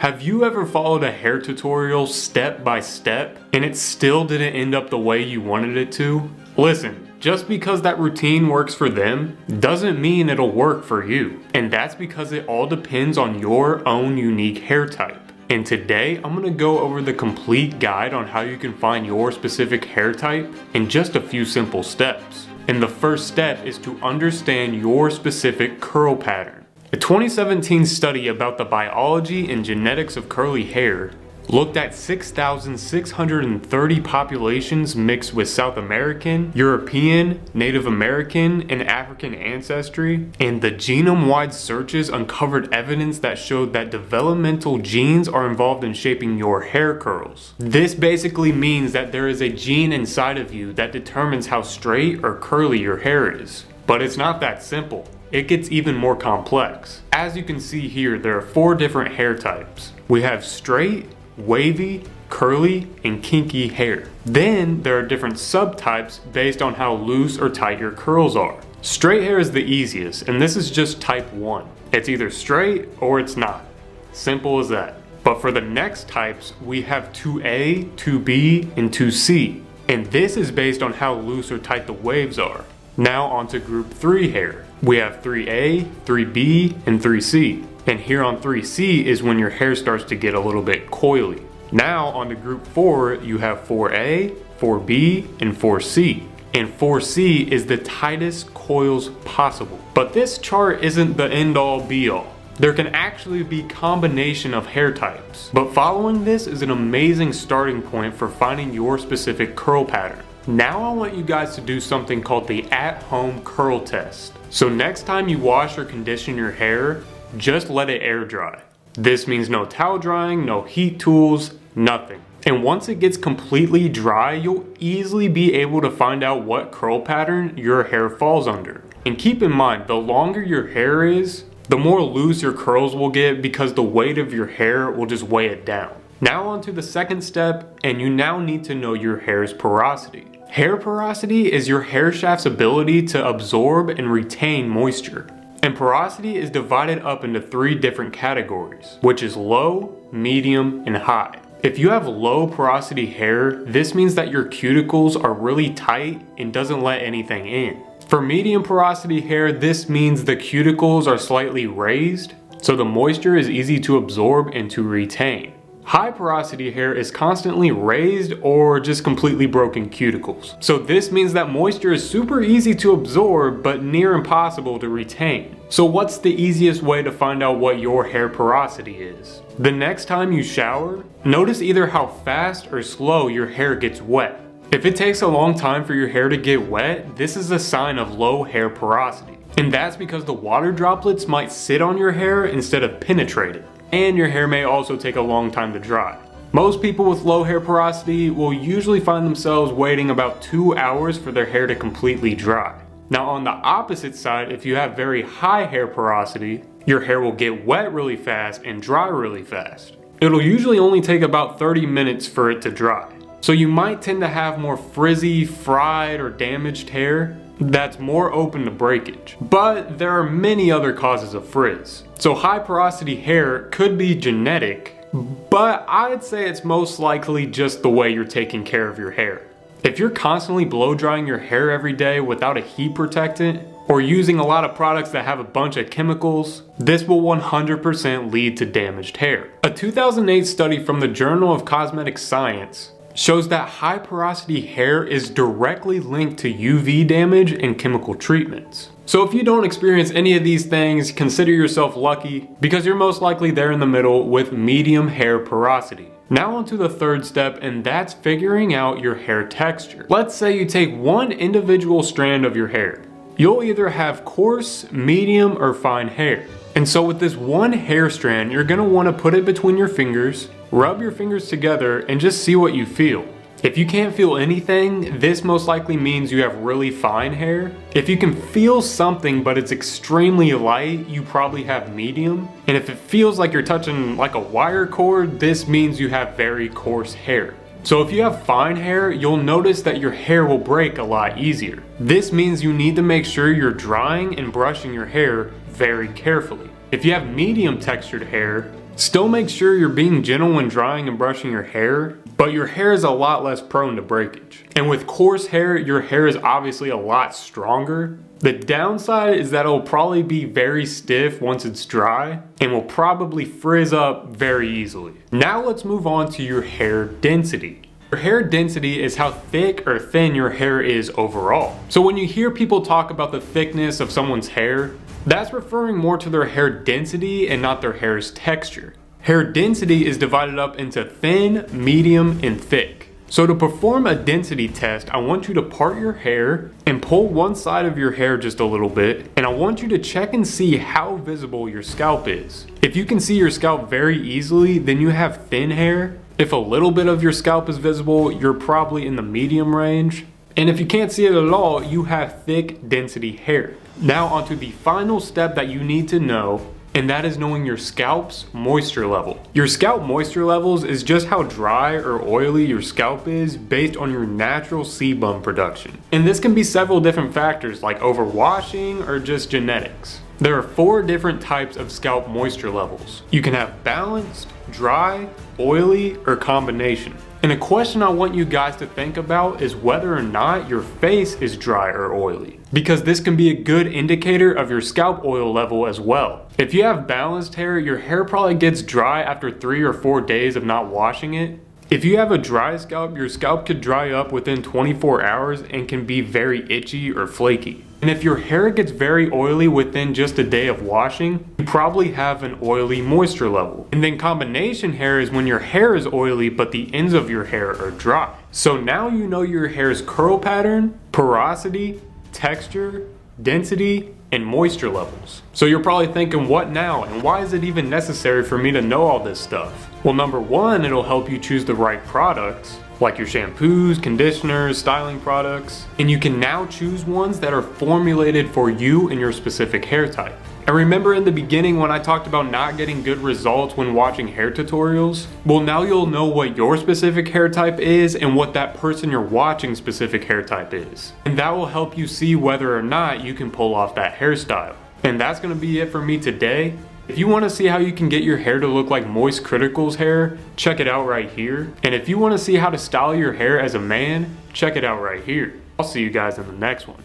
Have you ever followed a hair tutorial step by step and it still didn't end up the way you wanted it to? Listen, just because that routine works for them doesn't mean it'll work for you. And that's because it all depends on your own unique hair type. And today I'm going to go over the complete guide on how you can find your specific hair type in just a few simple steps. And the first step is to understand your specific curl pattern. A 2017 study about the biology and genetics of curly hair looked at 6,630 populations mixed with South American, European, Native American, and African ancestry, and the genome-wide searches uncovered evidence that showed that developmental genes are involved in shaping your hair curls. This basically means that there is a gene inside of you that determines how straight or curly your hair is. But it's not that simple. It gets even more complex. As you can see here, there are 4 different hair types. We have straight, wavy, curly, and kinky hair. Then there are different subtypes based on how loose or tight your curls are. Straight hair is the easiest, and this is just type 1. It's either straight or it's not. Simple as that. But for the next types, we have 2A, 2B, and 2C. And this is based on how loose or tight the waves are. Now on to group 3 hair. We have 3A, 3B, and 3C. And here on 3C is when your hair starts to get a little bit coily. Now on to group 4, you have 4A, 4B, and 4C. And 4C is the tightest coils possible. But this chart isn't the end all be all. There can actually be a combination of hair types. But following this is an amazing starting point for finding your specific curl pattern. Now I want you guys to do something called the at-home curl test. So next time you wash or condition your hair, just let it air dry. This means no towel drying, no heat tools, nothing. And once it gets completely dry, you'll easily be able to find out what curl pattern your hair falls under. And keep in mind, the longer your hair is, the more loose your curls will get because the weight of your hair will just weigh it down. Now on to the second step, and you now need to know your hair's porosity. Hair porosity is your hair shaft's ability to absorb and retain moisture. And porosity is divided up into 3 different categories, which is low, medium, and high. If you have low porosity hair, this means that your cuticles are really tight and doesn't let anything in. For medium porosity hair, this means the cuticles are slightly raised, so the moisture is easy to absorb and to retain. High porosity hair is constantly raised or just completely broken cuticles. So this means that moisture is super easy to absorb but near impossible to retain. So what's the easiest way to find out what your hair porosity is? The next time you shower, notice either how fast or slow your hair gets wet. If it takes a long time for your hair to get wet, this is a sign of low hair porosity. And that's because the water droplets might sit on your hair instead of penetrate it. And your hair may also take a long time to dry. Most people with low hair porosity will usually find themselves waiting about 2 hours for their hair to completely dry. Now on the opposite side, if you have very high hair porosity, your hair will get wet really fast and dry really fast. It'll usually only take about 30 minutes for it to dry. So you might tend to have more frizzy, fried, or damaged hair that's more open to breakage. But there are many other causes of frizz. So high porosity hair could be genetic, but I'd say it's most likely just the way you're taking care of your hair. If you're constantly blow drying your hair every day without a heat protectant, or using a lot of products that have a bunch of chemicals, this will 100% lead to damaged hair. A 2008 study from the Journal of Cosmetic Science shows that high porosity hair is directly linked to UV damage and chemical treatments. So if you don't experience any of these things, consider yourself lucky because you're most likely there in the middle with medium hair porosity. Now on to the third step, and that's figuring out your hair texture. Let's say you take one individual strand of your hair. You'll either have coarse, medium, or fine hair. And so with this one hair strand, you're gonna wanna put it between your fingers, rub your fingers together, and just see what you feel. If you can't feel anything, this most likely means you have really fine hair. If you can feel something but it's extremely light, you probably have medium. And if it feels like you're touching like a wire cord, this means you have very coarse hair. So if you have fine hair, you'll notice that your hair will break a lot easier. This means you need to make sure you're drying and brushing your hair very carefully. If you have medium textured hair, Still make sure you're being gentle when drying and brushing your hair, but your hair is a lot less prone to breakage. And with coarse hair, your hair is obviously a lot stronger. The downside is that it'll probably be very stiff once it's dry and will probably frizz up very easily. Now let's move on to your hair density. Your hair density is how thick or thin your hair is overall. So when you hear people talk about the thickness of someone's hair, that's referring more to their hair density and not their hair's texture. Hair density is divided up into thin, medium, and thick. So to perform a density test, I want you to part your hair and pull one side of your hair just a little bit, and I want you to check and see how visible your scalp is. If you can see your scalp very easily, then you have thin hair. If a little bit of your scalp is visible, you're probably in the medium range. And if you can't see it at all, you have thick density hair. Now onto the final step that you need to know, and that is knowing your scalp's moisture level. Your scalp moisture levels is just how dry or oily your scalp is based on your natural sebum production. And this can be several different factors like overwashing or just genetics. There are 4 different types of scalp moisture levels. You can have balanced, dry, oily, or combination. And a question I want you guys to think about is whether or not your face is dry or oily, because this can be a good indicator of your scalp oil level as well. If you have balanced hair, your hair probably gets dry after 3 or 4 days of not washing it. If you have a dry scalp, your scalp could dry up within 24 hours and can be very itchy or flaky. And if your hair gets very oily within just a day of washing, you probably have an oily moisture level. And then combination hair is when your hair is oily but the ends of your hair are dry. So now you know your hair's curl pattern, porosity, texture, density, and moisture levels. So you're probably thinking, what now? And why is it even necessary for me to know all this stuff? Well, number one, it'll help you choose the right products, like your shampoos, conditioners, styling products, and you can now choose ones that are formulated for you and your specific hair type. And remember in the beginning when I talked about not getting good results when watching hair tutorials? Well, now you'll know what your specific hair type is and what that person you're watching specific hair type is. And that will help you see whether or not you can pull off that hairstyle. And that's gonna be it for me today. If you want to see how you can get your hair to look like Moist Critical's hair, check it out right here. And if you want to see how to style your hair as a man, check it out right here. I'll see you guys in the next one.